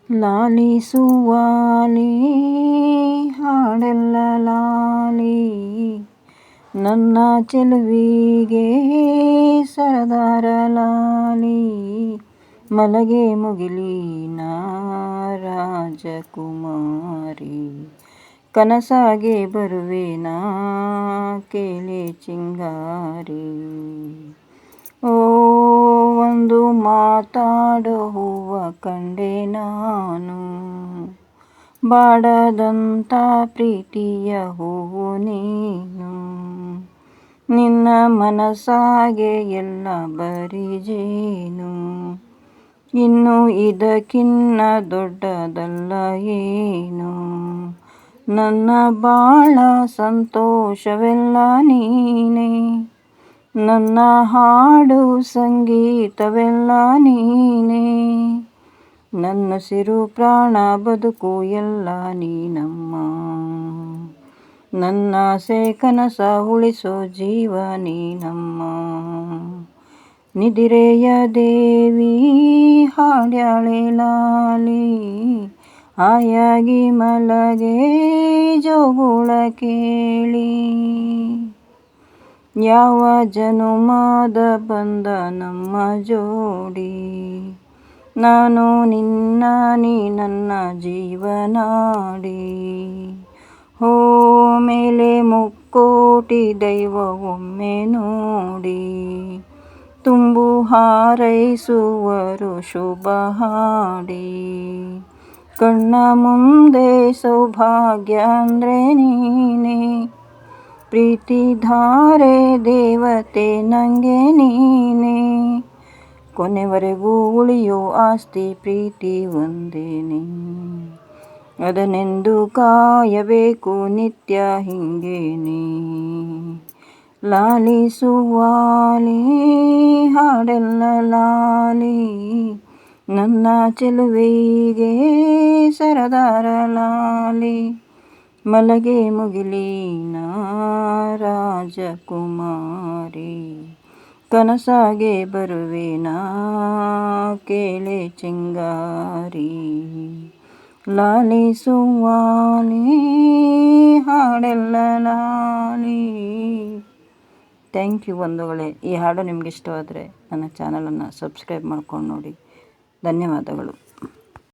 ಲಾಲಿಸುವಾಲಿ ಹಾಡೆಲ್ಲ ಲಾಲಿ, ನನ್ನ ಚೆಲುವಿಗೆ ಸರದಾರ ಲಾಲಿ. ಮಲಗೆ ಮುಗಿಲಿನ ರಾಜಕುಮಾರಿ, ಕನಸಾಗೆ ಬರುವೆನಾ ಕೇಳಿ ಚಿಂಗಾರಿ. ಓ ಒಂದು ಮಾತಾಡೋ ಹೂವ ಕಂಡೆ ನಾನು, ಬಾಡದಂಥ ಪ್ರೀತಿಯ ಹೂವು ನೀನು. ನಿನ್ನ ಮನಸಾಗೆ ಎಲ್ಲ ಬರಿ ಜೇನು, ಇನ್ನು ಇದಕ್ಕಿನ್ನ ದೊಡ್ಡದಲ್ಲ ಏನು. ನನ್ನ ಬಾಳ ಸಂತೋಷವೆಲ್ಲ ನೀನೇ, ನನ್ನ ಹಾಡು ಸಂಗೀತವೆಲ್ಲ ನೀನೇ. ನನ್ನುಸಿರು ಪ್ರಾಣ ಬದುಕು ಎಲ್ಲ ನೀನಮ್ಮ, ನನ್ನಾಸೆ ಕನಸ ಉಳಿಸೋ ಜೀವ ನೀನಮ್ಮ. ನಿದಿರೆಯ ದೇವಿ ಹಾಡ್ಯಾಳೆ ಲಾಲಿ, ಹಾಯಾಗಿ ಮಲಗೆ ಜೋಗುಳ ಕೇಳಿ. ಯಾವ ಜನುಮದ ಬಂದ ನಮ್ಮ ಜೋಡಿ, ನಾನು ನಿನ್ನ ನೀ ನನ್ನ ಜೀವನಾಡಿ. ಹೋ ಮೇಲೆ ಮುಕ್ಕೋಟಿ ದೈವ ಒಮ್ಮೆ ನೋಡಿ, ತುಂಬು ಹಾರೈಸುವರು ಶುಭ ಹಾಡಿ. ಕಣ್ಣ ಮುಂದೆ ಸೌಭಾಗ್ಯ ಅಂದ್ರೆ ನೀನೇ, ಪ್ರೀತಿ ಧಾರೆ ದೇವತೆ ನಂಗೆ ನೀನೇ. ಕೊನೆವರೆಗೂ ಉಳಿಯೋ ಆಸ್ತಿ ಪ್ರೀತಿ ಒಂದೇನೆ, ಅದನ್ನೆಂದು ಕಾಯಬೇಕು ನಿತ್ಯ ಹಿಂಗೇನೆ. ಲಾಲಿಸುವಾಲಿ ಹಾಡೆಲ್ಲ ಲಾಲಿ, ನನ್ನ ಚೆಲುವಿಗೆ ಸರದಾರ ಲಾಲಿ. ಮಲಗೆ ಮುಗಿಲಿನ ರಾಜಕುಮಾರಿ, ಕನಸಾಗೆ ಬರುವೆನಾ ಕೇಳೆ ಚಿಂಗಾರಿ. ಲಾಲಿಸುವಾಲಿ ಹಾಡೆಲ್ಲ ಲಾಲಿ. ಥ್ಯಾಂಕ್ ಯು ಬಂಧುಗಳೇ. ಈ ಹಾಡು ನಿಮ್ಗೆ ಇಷ್ಟವಾದರೆ ನನ್ನ ಚಾನಲನ್ನು ಸಬ್ಸ್ಕ್ರೈಬ್ ಮಾಡ್ಕೊಂಡು ನೋಡಿ. ಧನ್ಯವಾದಗಳು.